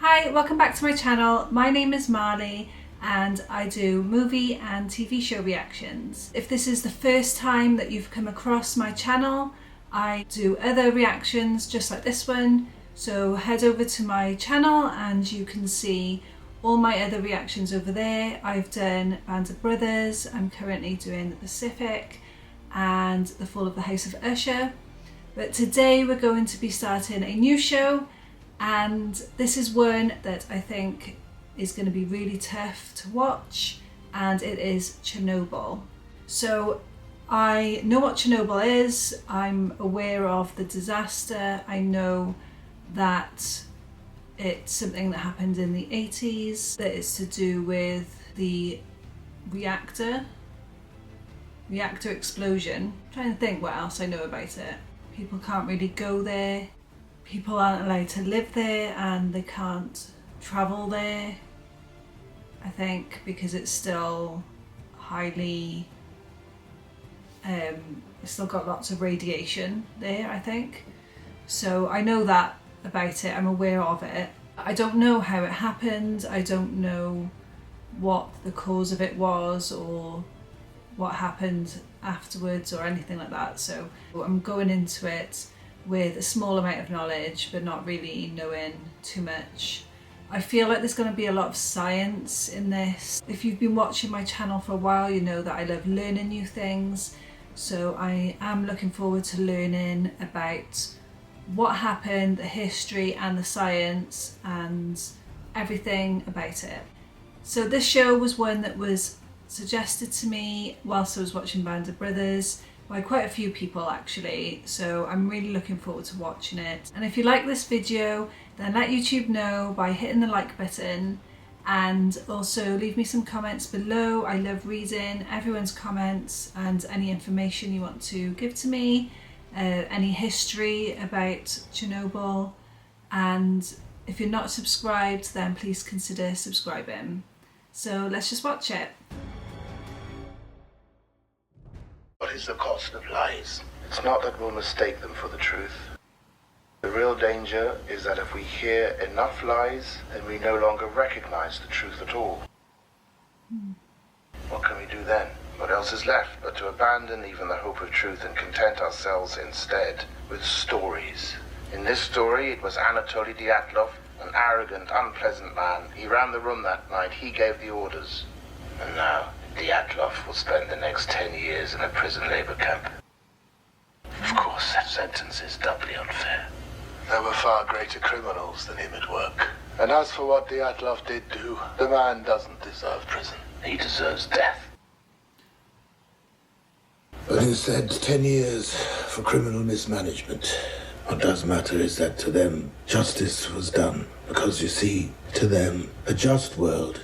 Hi, welcome back to my channel. My name is Marley and I do movie and TV show reactions. If this is the first time that you've come across my channel, I do other reactions just like this one. So head over to my channel and you can see all my other reactions over there. I've done Band of Brothers, I'm currently doing The Pacific and The Fall of the House of Usher. But today we're going to be starting a new show, and this is one that I think is going to be really tough to watch, and it is Chernobyl. So I know what Chernobyl is, I'm aware of the disaster, I know that it's something that happened in the 80s, that it's to do with the reactor explosion. I'm trying to think what else I know about it. People can't really go there. People aren't allowed to live there and they can't travel there, I think, because it's still highly, it's still got lots of radiation there, I think. So I know that about it, I'm aware of it. I don't know how it happened, I don't know what the cause of it was or what happened afterwards or anything like that. So I'm going into it with a small amount of knowledge but not really knowing too much. I feel like there's going to be a lot of science in this. If you've been watching my channel for a while, you know that I love learning new things, so I am looking forward to learning about what happened, the history and the science and everything about it. So this show was one that was suggested to me whilst I was watching Band of Brothers by quite a few people actually, so I'm really looking forward to watching it. And if you like this video, then let YouTube know by hitting the like button, and also leave me some comments below. I love reading everyone's comments and any information you want to give to me, any history about Chernobyl, and if you're not subscribed then please consider subscribing. So let's just watch it. What is the cost of lies? It's not that we'll mistake them for the truth. The real danger is that if we hear enough lies, then we no longer recognize the truth at all. What can we do then? What else is left but to abandon even the hope of truth and content ourselves instead with stories? In this story, it was Anatoly Dyatlov, an arrogant, unpleasant man. He ran the room that night, he gave the orders. And now, Dyatlov will spend the next 10 years in a prison labor camp. Of course, that sentence is doubly unfair. There were far greater criminals than him at work. And as for what Dyatlov did do, the man doesn't deserve prison. He deserves death. But instead, 10 years for criminal mismanagement. What does matter is that to them, justice was done. Because you see, to them, a just world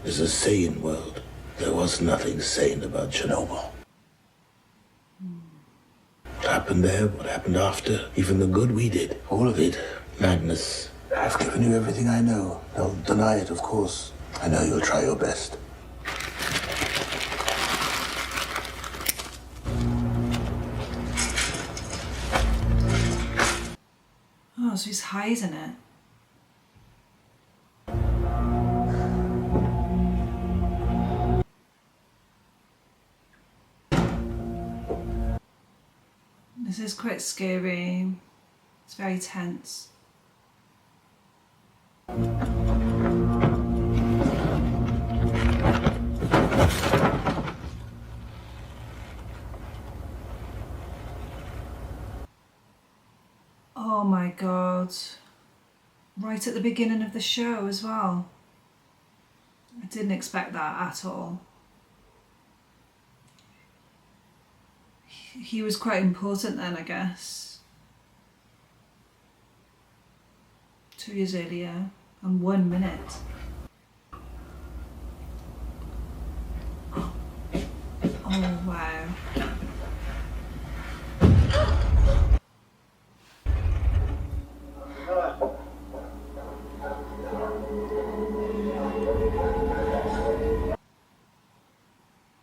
is a sane world. There was nothing sane about Chernobyl. What happened there, what happened after, even the good we did, all of it, madness. I've given you everything I know. Don't deny it, of course. I know you'll try your best. Oh, so he's hiding it. This is quite scary. It's very tense. Oh my God. Right at the beginning of the show as well. I didn't expect that at all. He was quite important then, I guess. 2 years earlier and 1 minute. Oh wow.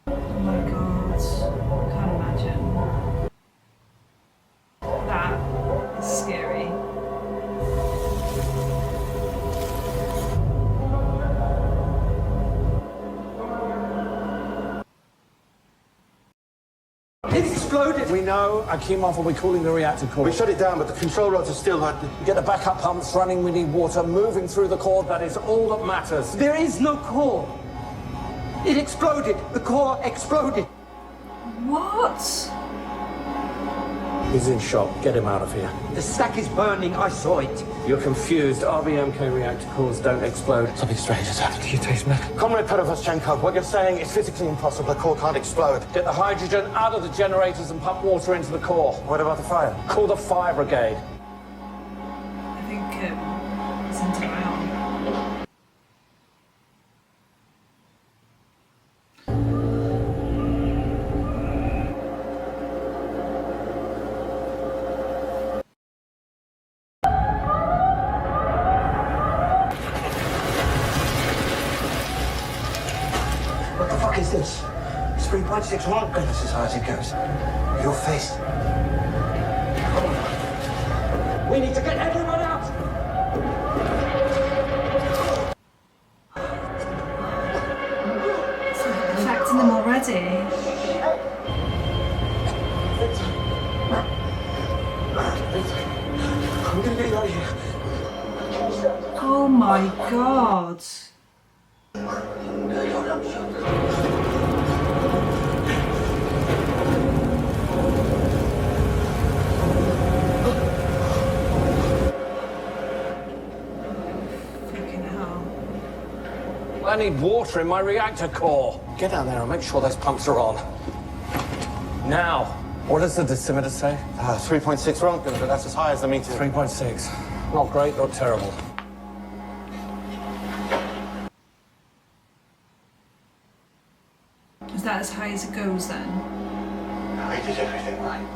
Oh my God, I can't imagine. That is scary. know. I keep off. Are we cooling the reactor core? We shut it down, but the control rods are still hot. Get the backup pumps running. We need water moving through the core. That is all that matters. There is no core. It exploded. The core exploded. What? He's in shock. Get him out of here. The stack is burning. I saw it. You're confused. RBMK reactor cores don't explode. Something strange has happened to you, taste metal. Comrade Perovoschenko, what you're saying is physically impossible. The core can't explode. Get the hydrogen out of the generators and pump water into the core. What about the fire? Call the fire brigade. I think it's into my arm. What the fuck is this? It's 3.6 Rock. Goodness, as high as it goes. Your face. Come on. We need to get everyone out! It's affecting them already. I'm gonna get you out of here. Oh my god. Fucking hell. I need water in my reactor core. Get down there and make sure those pumps are on. Now. What does the dosimeter say? 3.6 Rock, but that's as high as the meter. 3.6. Not great, not terrible. Is that as high as it goes then? I did everything right.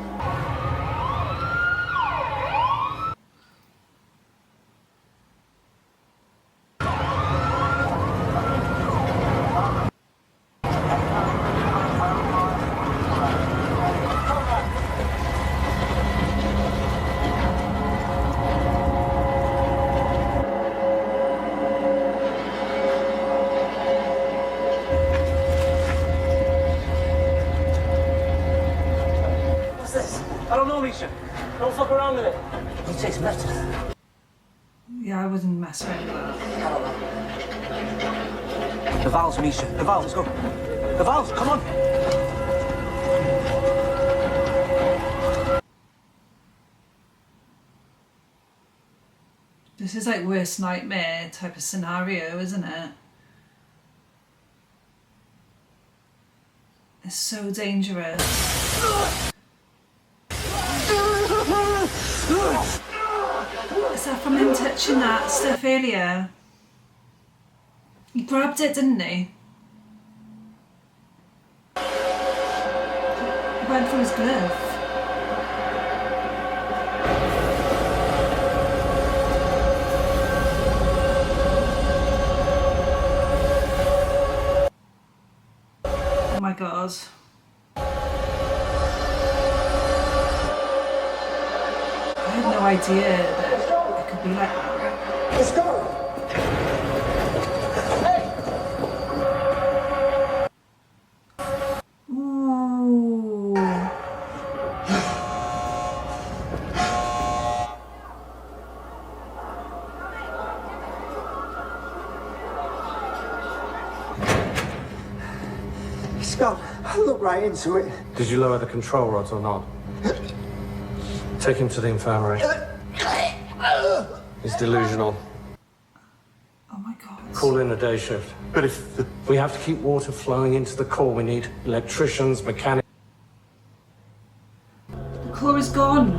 What's this? I don't know, Misha. Don't fuck around with it. It takes metal. Yeah, I wouldn't mess around with that. The valves, Misha. The valves, let's go. The valves, come on. This is like worst nightmare type of scenario, isn't it? It's so dangerous. Is that from him touching that stuff earlier? He grabbed it, didn't he? He went for his glove. Oh my god. I had no idea that it could be like that. Let's go. Ooh. Scott, I looked right into it. Did you lower the control rods or not? Take him to the infirmary. He's delusional. Oh my god. Call in a day shift. But if the... We have to keep water flowing into the core. We need electricians, mechanics. The core is gone.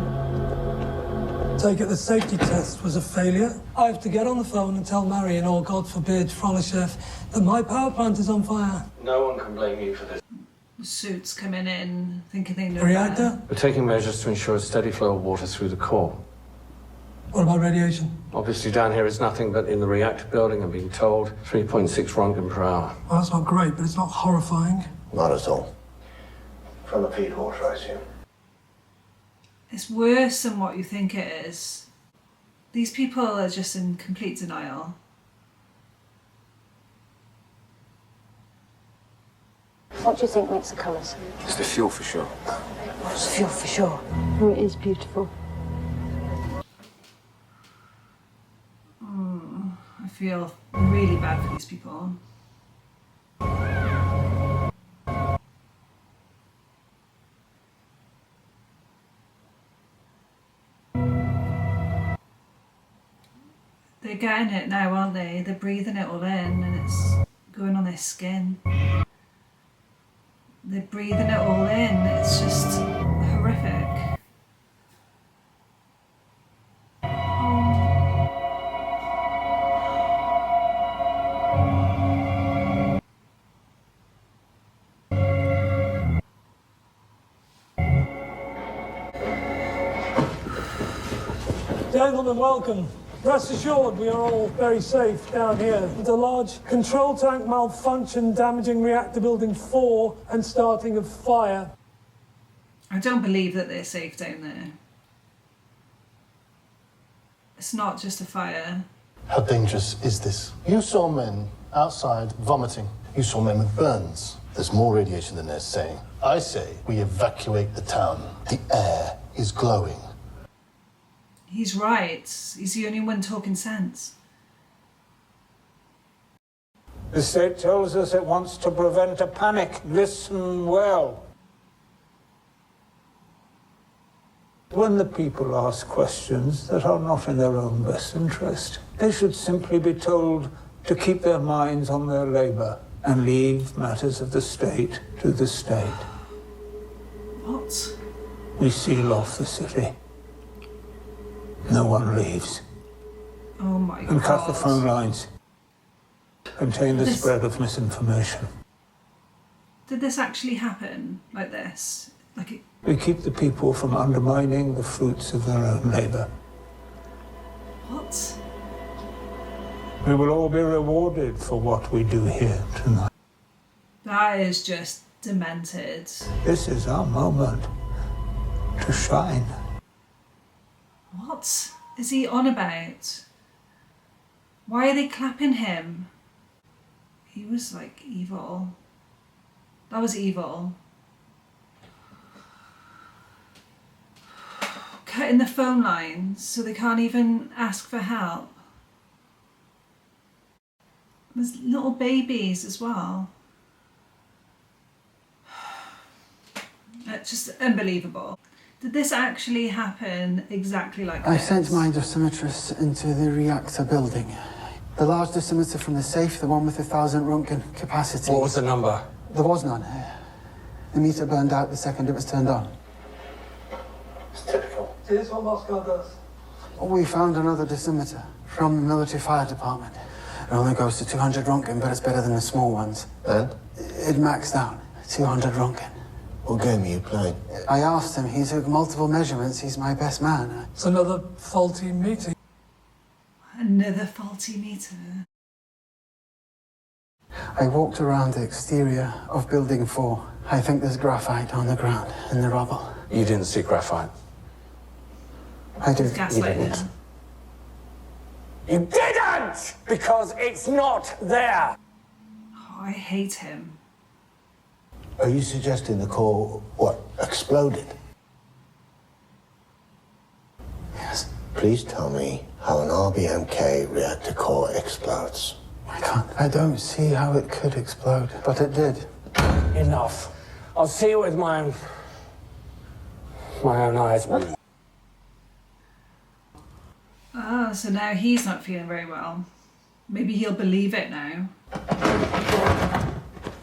Take it the safety test was a failure. I have to get on the phone and tell Marion, or God forbid, Fronishev, that my power plant is on fire. No one can blame you for this. Suits coming in, thinking they know Reactor? better. We're taking measures to ensure a steady flow of water through the core. What about radiation? Obviously down here is nothing, but in the reactor building, I'm being told, 3.6 Rontgen per hour. Well, that's not great, but it's not horrifying. Not at all. From the feed water, I assume. It's worse than what you think it is. These people are just in complete denial. What do you think makes the colours? It's the fuel for sure. It's the fuel for sure. Oh, it is beautiful. I feel really bad for these people. They're getting it now, aren't they? They're breathing it all in and it's going on their skin. They're breathing it all in. It's just horrific. Gentlemen, welcome. Rest assured, we are all very safe down here. The large control tank malfunction, damaging reactor building 4 and starting of fire. I don't believe that they're safe down there. It's not just a fire. How dangerous is this? You saw men outside vomiting. You saw men with burns. There's more radiation than they're saying. I say we evacuate the town. The air is glowing. He's right. He's the only one talking sense. The state tells us it wants to prevent a panic. Listen well. When the people ask questions that are not in their own best interest, they should simply be told to keep their minds on their labour and leave matters of the state to the state. What? We seal off the city. No one leaves. Oh my God. And cut the phone lines. Contain the spread of misinformation. Did this actually happen like this? Like it... We keep the people from undermining the fruits of their own labour. What? We will all be rewarded for what we do here tonight. That is just demented. This is our moment to shine. What is he on about? Why are they clapping him? He was like evil. That was evil. Cutting the phone lines so they can't even ask for help. There's little babies as well. It's just unbelievable. Did this actually happen exactly like I this? sent my dosimetrist into the reactor building. The large dosimeter from the safe, the one with 1,000 Röntgen capacity. What was the number? There was none. The meter burned out the second it was turned on. It's typical. Here's what Moscow does. We found another dosimeter from the military fire department. It only goes to 200 Röntgen, but it's better than the small ones. And? It maxed out 200 Röntgen. What game are you playing? I asked him. He took multiple measurements. He's my best man. It's another faulty meeting. Another faulty meter. I walked around the exterior of Building 4. I think there's graphite on the ground in the rubble. You didn't see graphite? I did. Gaslighting him. You didn't! Because it's not there! Oh, I hate him. Are you suggesting the core, exploded? Yes. Please tell me how an RBMK reactor core explodes. I can't. I don't see how it could explode, but it did. Enough. I'll see it with my own eyes. Ah, so now he's not feeling very well. Maybe he'll believe it now.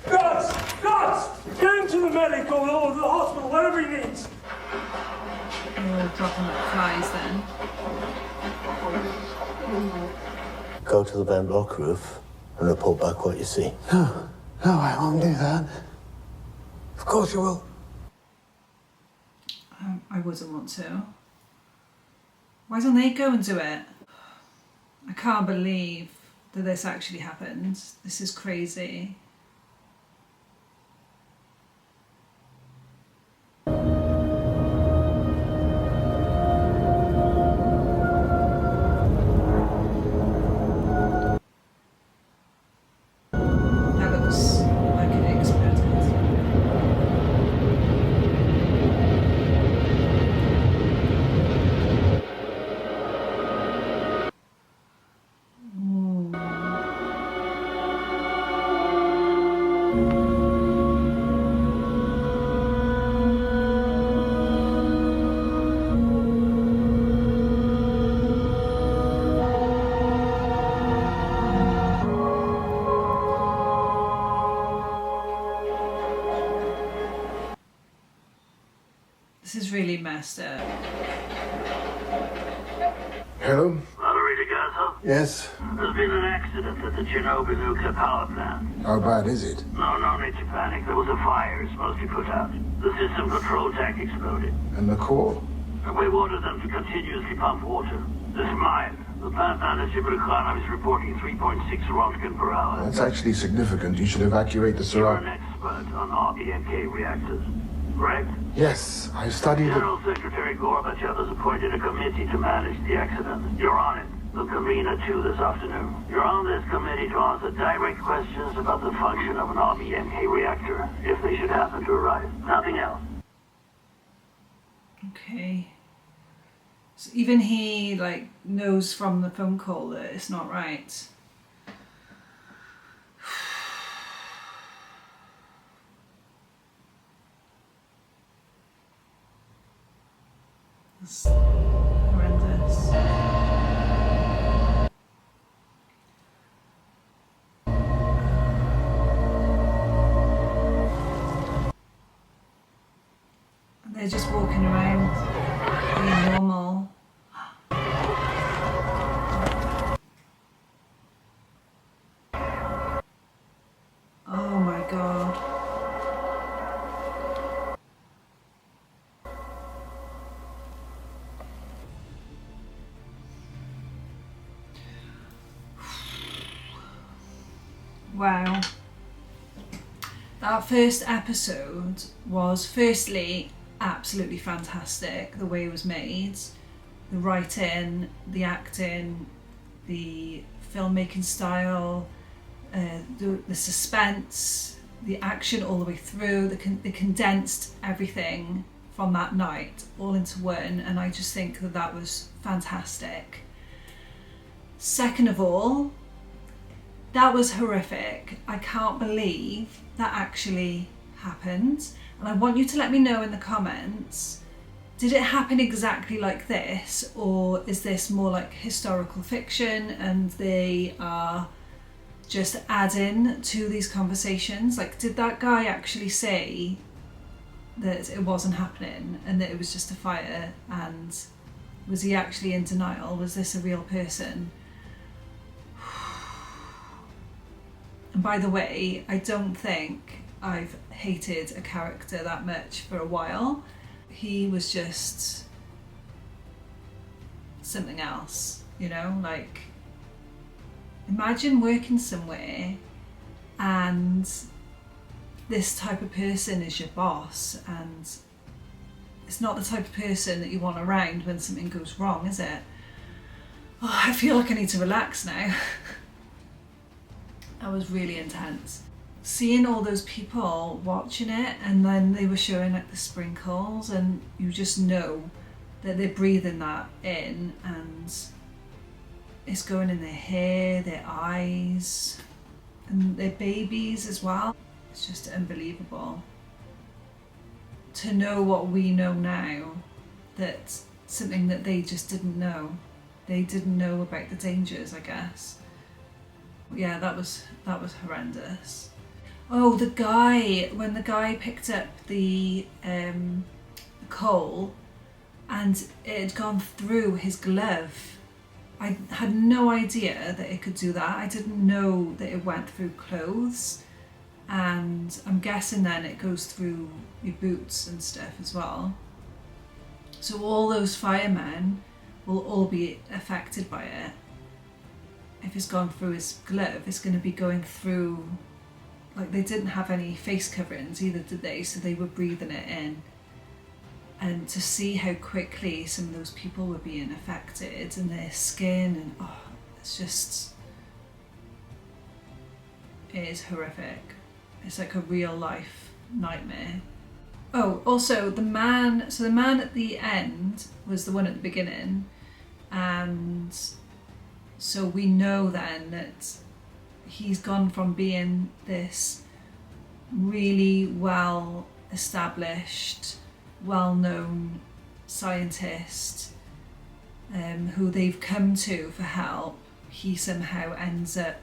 Guards! Guards! Get him to the medic or the hospital, whatever he needs. They're all dropping like flies then. Go to the vent block roof and report back what you see. No, I won't do that. Of course you will. I wouldn't want to. Why don't they go and do it? I can't believe that this actually happened. This is crazy. That looks like it exploded. Hello? Valerie DeGazzo? Yes? There's been an accident at the Chernobyl nuclear power plant. How bad is it? No need to panic. There was a fire. It's mostly put out. The system control tank exploded. And the core? And we ordered them to continuously pump water. This mine, the plant manager Bureaucracy is reporting 3.6 Röntgen per hour. That's actually significant. You should evacuate the You're surround... an expert on RBMK reactors, correct? Yes, I've studied it. General Secretary Gorbachev has appointed a committee to manage the accident. You're on it. They'll convene at 2 this afternoon. You're on this committee to answer direct questions about the function of an RBMK reactor, if they should happen to arise. Nothing else. Okay. So even he, like, knows from the phone call that it's not right. It's horrendous. And they're just walking around being normal. Oh my god. Wow. That first episode was firstly absolutely fantastic, the way it was made, the writing, the acting, the filmmaking style, the suspense, the action all the way through, they condensed everything from that night all into one, and I just think that that was fantastic. Second of all, that was horrific. I can't believe that actually happened. And I want you to let me know in the comments, did it happen exactly like this, or is this more like historical fiction and they are just adding to these conversations? Like, did that guy actually say that it wasn't happening and that it was just a fire, and was he actually in denial? Was this a real person? And by the way, I don't think I've hated a character that much for a while. He was just something else, you know, like, imagine working somewhere and this type of person is your boss, and it's not the type of person that you want around when something goes wrong, is it? Oh, I feel like I need to relax now. That was really intense. Seeing all those people watching it, and then they were showing like the sprinkles, and you just know that they're breathing that in, and it's going in their hair, their eyes, and their babies as well. It's just unbelievable. To know what we know now, that something that they just didn't know. They didn't know about the dangers, I guess. Yeah, that was horrendous. Oh, the guy, when the guy picked up the coal and it had gone through his glove. I had no idea that it could do that. I didn't know that it went through clothes, and I'm guessing then it goes through your boots and stuff as well. So all those firemen will all be affected by it. If it's gone through his glove, it's going to be going through, like, they didn't have any face coverings either, did they? So they were breathing it in. And to see how quickly some of those people were being affected, and their skin, and oh, it's just, it is horrific. It's like a real life nightmare. Oh, also the man at the end was the one at the beginning, and so we know then that he's gone from being this really well established, well-known scientist who they've come to for help. He somehow ends up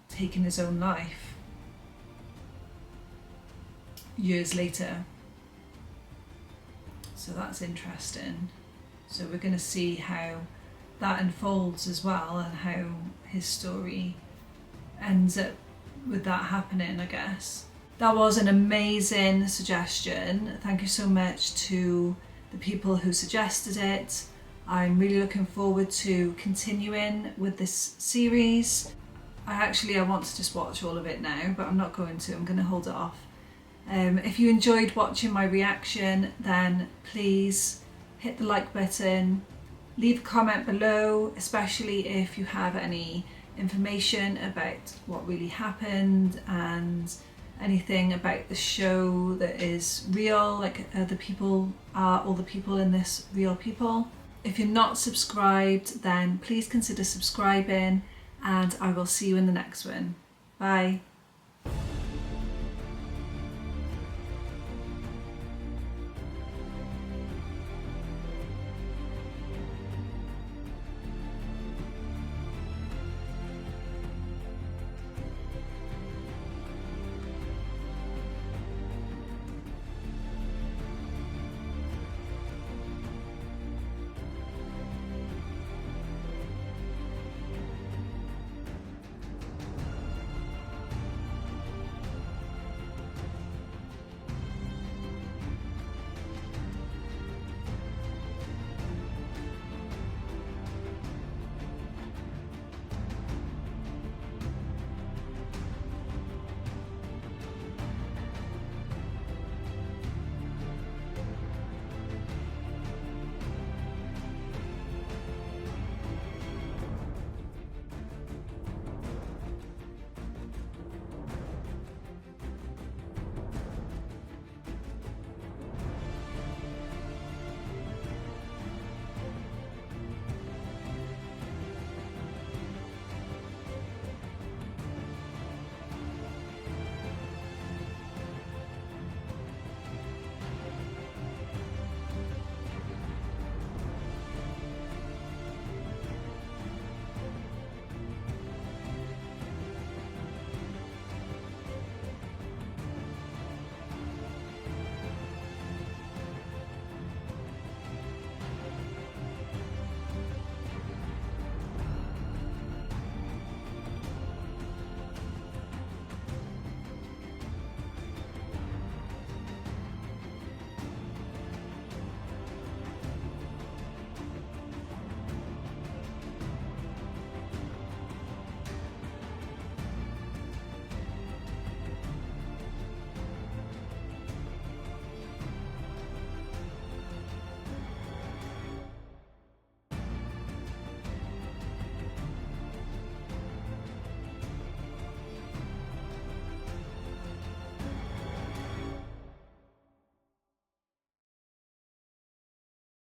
taking his own life years later. So that's interesting. So we're going to see how that unfolds as well, and how his story ends up with that happening, I guess. That was an amazing suggestion. Thank you so much to the people who suggested it. I'm really looking forward to continuing with this series. I want to just watch all of it now, but I'm not going to. I'm going to hold it off. If you enjoyed watching my reaction, then please hit the like button, leave a comment below, especially if you have any information about what really happened and anything about the show that is real, like all the people in this real people. If you're not subscribed, then please consider subscribing, and I will see you in the next one. Bye.